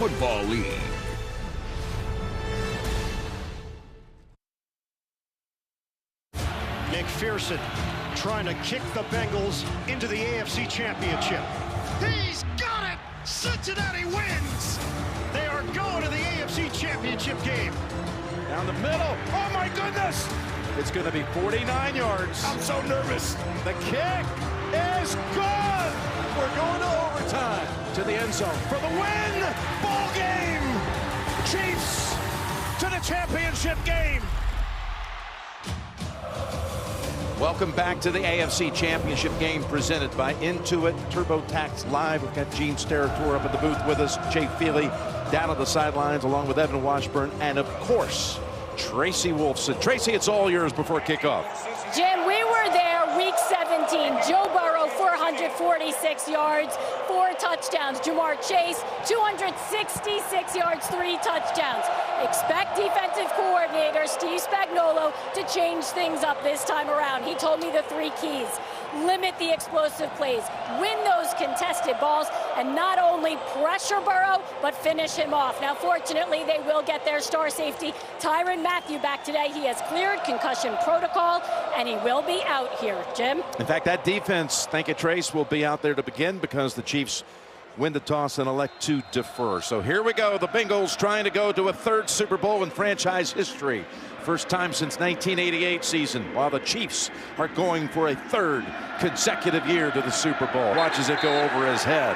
Football League. McPherson trying to kick the Bengals into the AFC Championship. He's got it! Cincinnati wins! They are going to the AFC Championship game. Down the middle. Oh my goodness! It's going to be 49 yards. I'm so nervous. The kick is good! We're going to overtime. To the end zone for the win! Ball game! Chiefs to the championship game! Welcome back to the AFC Championship game presented by Intuit TurboTax Live. We've got Gene Steratore up in the booth with us, Jay Feely down on the sidelines along with Evan Washburn, and of course, Tracy Wolfson. Tracy, it's all yours before kickoff. Jim, we were there week 17. Joe Burrow, 446 yards, 4 touchdowns. Jamar Chase, 266 yards, 3 touchdowns. Expect defensive coordinator Steve Spagnuolo to change things up this time around. He told me the 3 keys. Limit the explosive plays, win those contested balls, and not only pressure Burrow, but finish him off. Now, fortunately, they will get their star safety, Tyrann Mathieu, back today. He has cleared concussion protocol, and he will be out here. Jim? In fact, that defense, thank you, Trace, will be out there to begin because the Chiefs win the toss and elect to defer. So here we go. The Bengals trying to go to a 3rd Super Bowl in franchise history. First time since 1988 season, while the Chiefs are going for a 3rd consecutive year to the Super Bowl. Watches it go over his head.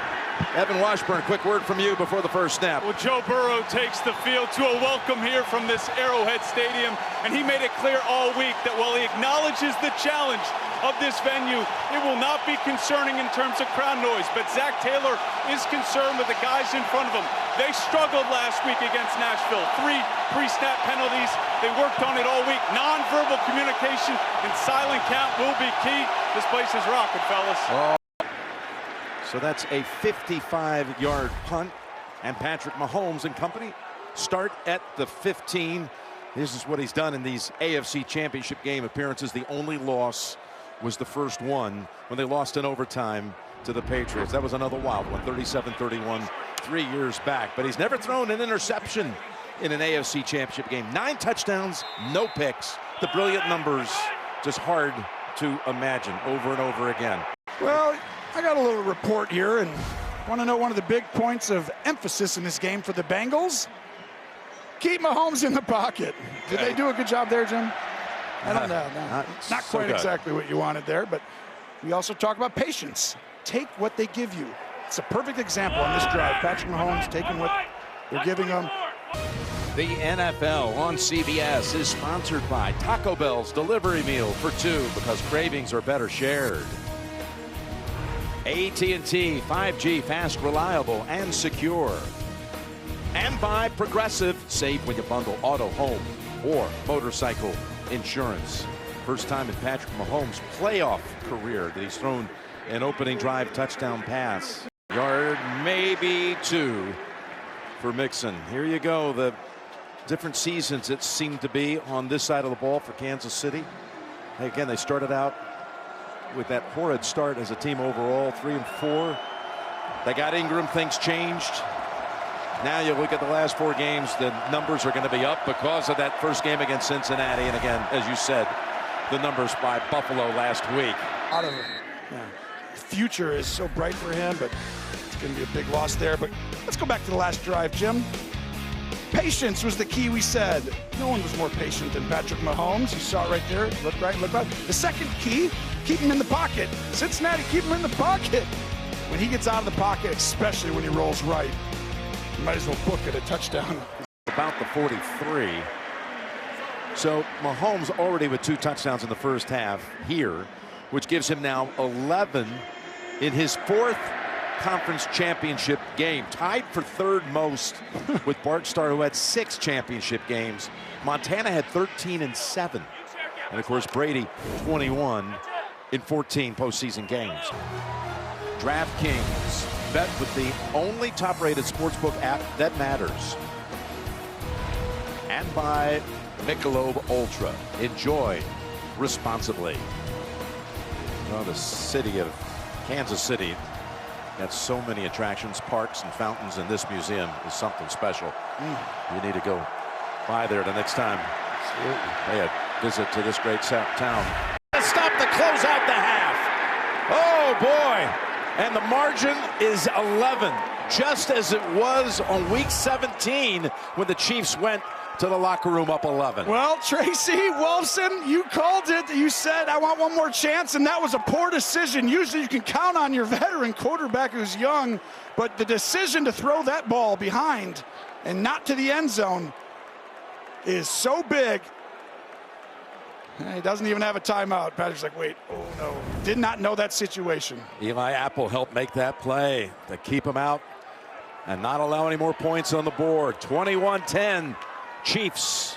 Evan Washburn, quick word from you before the first snap. Well, Joe Burrow takes the field to a welcome here from this Arrowhead Stadium, and he made it clear all week that while he acknowledges the challenge of this venue, it will not be concerning in terms of crowd noise, but Zach Taylor is concerned with the guys in front of him. They struggled last week against Nashville. 3 pre-snap penalties. They worked on it all week. Non-verbal communication and silent count will be key. This place is rocking, fellas. Oh. So that's a 55-yard punt, and Patrick Mahomes and company start at the 15. This is what he's done in these AFC Championship game appearances. The only loss was the first one when they lost in overtime to the Patriots. That was another wild one, 37-31, 3 years back. But he's never thrown an interception in an AFC Championship game. 9 touchdowns, no picks. The brilliant numbers, just hard to imagine over and over again. Well, I got a little report here and want to know one of the big points of emphasis in this game for the Bengals. Keep Mahomes in the pocket. Did they do a good job there, Jim? I don't know. No. Not quite exactly what you wanted there, but we also talk about patience. Take what they give you. It's a perfect example on this drive. Patrick Mahomes taking what they're giving him. The NFL on CBS is sponsored by Taco Bell's delivery meal for 2 because cravings are better shared. AT&T 5G, fast, reliable, and secure. And by Progressive, save when you bundle auto, home, or motorcycle insurance. First time in Patrick Mahomes' playoff career that he's thrown an opening drive touchdown pass. Yard, maybe 2 for Mixon. Here you go. The different seasons it seemed to be on this side of the ball for Kansas City. Again, they started out with that horrid start as a team overall, 3-4. They got Ingram, things changed. Now you look at the last 4 games, the numbers are going to be up because of that first game against Cincinnati. And again, as you said, the numbers by Buffalo last week. Out of future is so bright for him, but it's going to be a big loss there. But let's go back to the last drive, Jim. Patience was the key, we said. No one was more patient than Patrick Mahomes. You saw it right there. Look right, look right. The second key, keep him in the pocket. Cincinnati, keep him in the pocket. When he gets out of the pocket, especially when he rolls right, you might as well book it a touchdown. About the 43. So Mahomes already with 2 touchdowns in the first half here, which gives him now 11 in his 4th conference championship game, tied for 3rd most with Bart Starr, who had 6 championship games. Montana had 13 and 7, and of course Brady 21 in 14 postseason games. DraftKings, bet with the only top-rated sportsbook app that matters, and by Michelob Ultra. Enjoy responsibly. Well, the city of Kansas City Got so many attractions, parks, and fountains, and this museum is something special. You need to go by there the next time. Absolutely. Pay a visit to this great town. Stop the close out the half. Oh, boy. And the margin is 11, just as it was on week 17 when the Chiefs went to the locker room up 11. Well, Tracy Wolfson, you called it. You said, I want one more chance, and that was a poor decision. Usually you can count on your veteran quarterback who's young, but the decision to throw that ball behind and not to the end zone is so big. He doesn't even have a timeout. Patrick's like, wait, oh no. Did not know that situation. Eli Apple helped make that play to keep him out and not allow any more points on the board. 21-10 Chiefs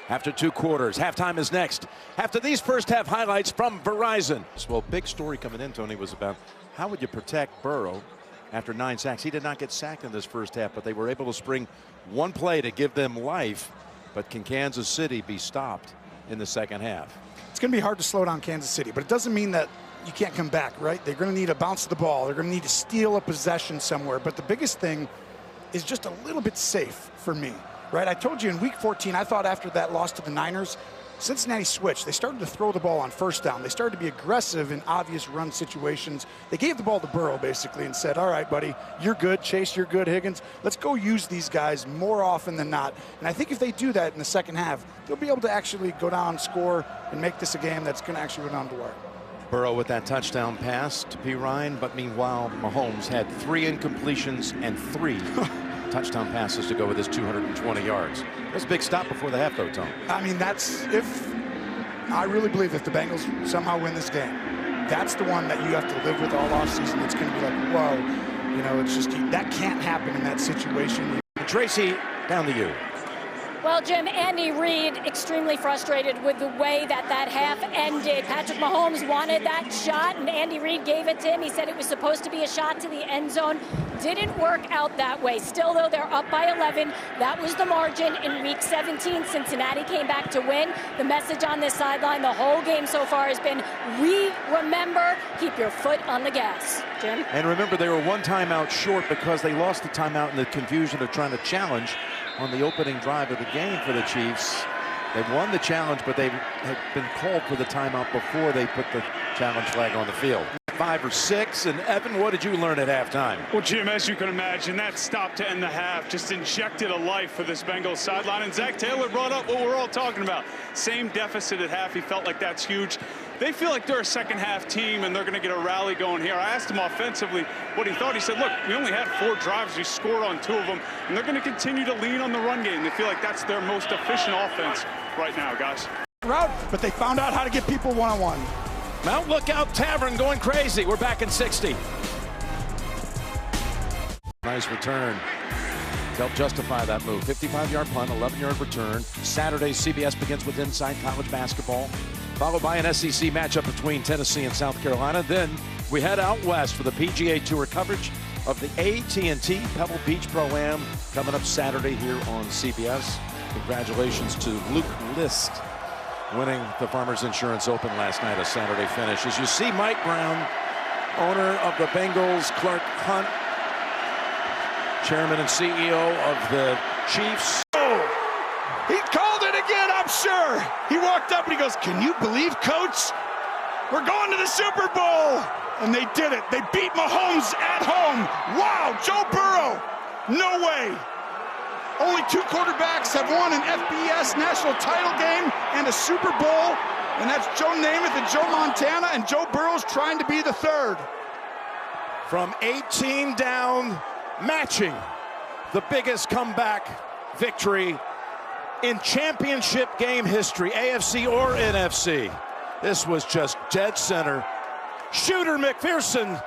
after 2 quarters. Halftime is next. After these first half highlights from Verizon. Well, big story coming in, Tony, was about how would you protect Burrow after 9 sacks. He did not get sacked in this first half, but they were able to spring one play to give them life. But can Kansas City be stopped in the second half? It's going to be hard to slow down Kansas City, but it doesn't mean that you can't come back, right? They're going to need a bounce of the ball. They're going to need to steal a possession somewhere. But the biggest thing is just a little bit safe for me, right? I told you in week 14, I thought after that loss to the Niners, Cincinnati switched. They started to throw the ball on first down. They started to be aggressive in obvious run situations. They gave the ball to Burrow, basically, and said, all right, buddy, you're good. Chase, you're good. Higgins, let's go use these guys more often than not. And I think if they do that in the second half, they'll be able to actually go down, score, and make this a game that's going to actually go down to the wire. Burrow with that touchdown pass to P. Ryan, but meanwhile, Mahomes had 3 incompletions and 3 touchdown passes to go with his 220 yards. That's a big stop before the half, though, Tom. I mean, I really believe if the Bengals somehow win this game, that's the one that you have to live with all offseason. It's going to be like, whoa, you know, it's just, that can't happen in that situation. Tracy, down to you. Well, Jim, Andy Reid extremely frustrated with the way that half ended. Patrick Mahomes wanted that shot, and Andy Reid gave it to him. He said it was supposed to be a shot to the end zone. Didn't work out that way. Still, though, they're up by 11. That was the margin in week 17. Cincinnati came back to win. The message on this sideline the whole game so far has been, remember, keep your foot on the gas. Jim? And remember, they were 1 timeout short because they lost the timeout in the confusion of trying to challenge on the opening drive of the game for the Chiefs. They won the challenge, but they had been called for the timeout before they put the challenge flag on the field. 5 or 6, and Evan, what did you learn at halftime? Well, Jim, as you can imagine, that stop to end the half just injected a life for this Bengals sideline, and Zach Taylor brought up what we're all talking about. Same deficit at half. He felt like that's huge. They feel like they're a second half team and they're going to get a rally going here. I asked him offensively what he thought. He said, look, we only had 4 drives. We scored on 2 of them, and they're going to continue to lean on the run game. They feel like that's their most efficient offense right now, guys. But they found out how to get people one-on-one. Mount Lookout Tavern going crazy. We're back in 60. Nice return. Helped justify that move. 55-yard punt, 11-yard return. Saturday, CBS begins with Inside College Basketball, followed by an SEC matchup between Tennessee and South Carolina. Then we head out west for the PGA Tour coverage of the AT&T Pebble Beach Pro-Am coming up Saturday here on CBS. Congratulations to Luke List winning the Farmers Insurance Open last night, a Saturday finish. As you see, Mike Brown, owner of the Bengals, Clark Hunt, chairman and CEO of the Chiefs. Oh, he called it again, I'm sure. He walked up and he goes, can you believe, Coach? We're going to the Super Bowl. And they did it. They beat Mahomes at home. Wow, Joe Burrow. No way. Only 2 quarterbacks have won an FBS national title game and a Super Bowl, and that's Joe Namath and Joe Montana, and Joe Burrow's trying to be the 3rd. From 18 down, matching the biggest comeback victory in championship game history, AFC or NFC. This was just dead center. Shooter McPherson,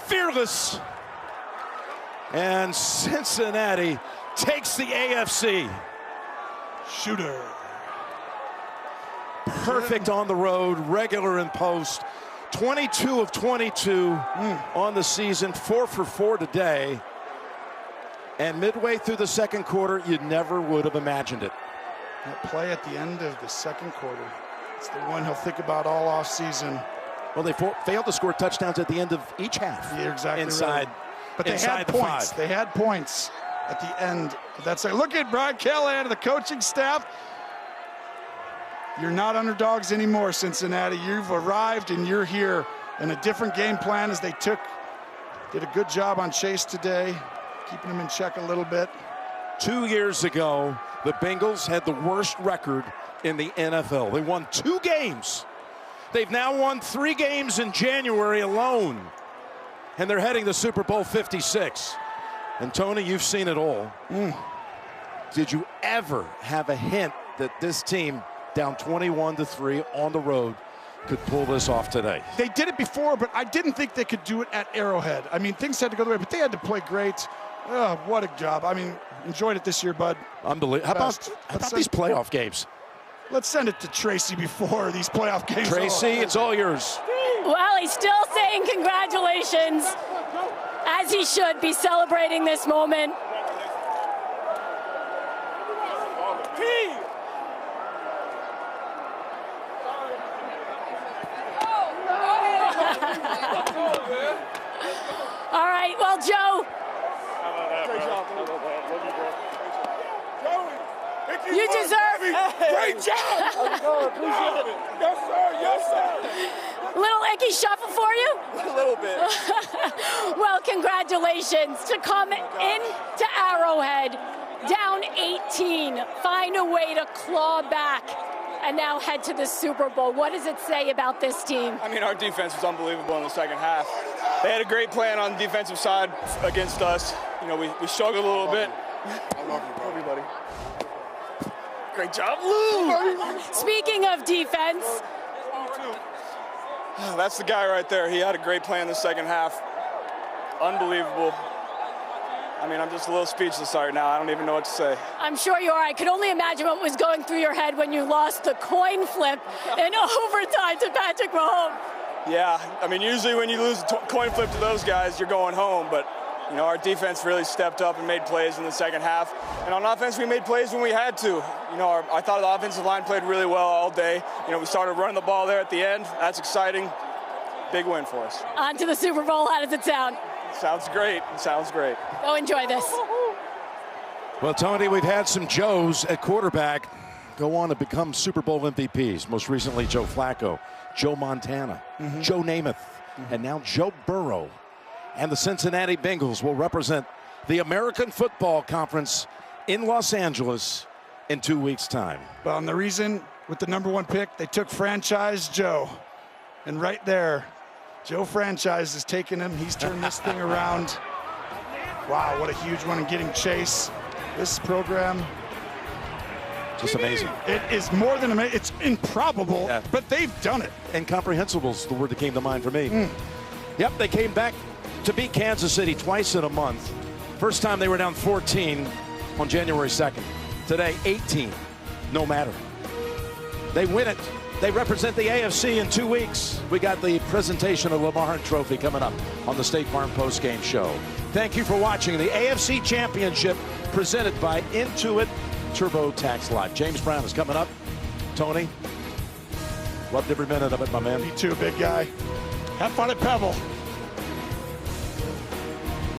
fearless. And Cincinnati takes the AFC. Shooter. Perfect on the road, regular in post. 22 of 22 on the season, 4 for 4 today. And midway through the second quarter, you never would have imagined it. That play at the end of the second quarter, it's the one he'll think about all offseason. Well, they failed to score touchdowns at the end of each half. You're exactly inside, right. But they inside had the points. 5. They had points at the end. That's it. Look at Brian Callahan and the coaching staff. You're not underdogs anymore, Cincinnati. You've arrived and you're here in a different game plan as they did a good job on Chase today, keeping him in check a little bit. 2 years ago, the Bengals had the worst record in the NFL. They won 2 games. They've now won 3 games in January alone. And they're heading to Super Bowl 56. And Tony, you've seen it all. Did you ever have a hint that this team, down 21-3 on the road, could pull this off today? They did it before, but I didn't think they could do it at Arrowhead. I mean, things had to go the way, but they had to play great. Oh, what a job. I mean, enjoyed it this year, bud. Unbelievable. How about these playoff games? Let's send it to Tracy before these playoff games. Tracy, it's all yours. Well, he's still saying congratulations, as he should be celebrating this moment. All right, well, Joe. You deserve it. Great job. Appreciate it. Yes, sir. Yes, sir. Little icky shuffle for you? A little bit. Well, congratulations to come into Arrowhead down 18, find a way to claw back, and now head to the Super Bowl. What does it say about this team? I mean, our defense was unbelievable in the second half. They had a great plan on the defensive side against us. You know, we struggled a little bit. I love you, bro. Everybody. Great job, Lou! Speaking of defense, That's the guy right there. He had a great play in the second half. Unbelievable. I mean, I'm just a little speechless right now. I don't even know what to say. I'm sure you are. I could only imagine what was going through your head when you lost the coin flip in overtime to Patrick Mahomes. Yeah, I mean, usually when you lose a coin flip to those guys, you're going home. But, you know, our defense really stepped up and made plays in the second half. And on offense, we made plays when we had to. You know, I thought the offensive line played really well all day. You know, we started running the ball there at the end. That's exciting. Big win for us. On to the Super Bowl. How does it sound? Sounds great. Sounds great. Go enjoy this. Well, Tony, we've had some Joes at quarterback go on to become Super Bowl MVPs. Most recently, Joe Flacco, Joe Montana, Joe Namath, and now Joe Burrow. And the Cincinnati Bengals will represent the American Football Conference in Los Angeles in 2 weeks' time. Well, and the reason with the #1 pick, they took franchise Joe. And right there, Joe Franchise is taking him. He's turned this thing around. Wow, what a huge one in getting Chase. This program, Just amazing. it is more than amazing. It's improbable, Yeah. but they've done it. Incomprehensible is the word that came to mind for me. Yep, they came back to beat Kansas City twice in a month. First time they were down 14 on January 2nd. Today, 18. No matter. They win it. They represent the AFC in 2 weeks. We got the presentation of Lamar Trophy coming up on the State Farm Postgame Show. Thank you for watching the AFC Championship presented by Intuit TurboTax Live. James Brown is coming up. Tony, loved every minute of it, my man. Me too, big guy. Have fun at Pebble.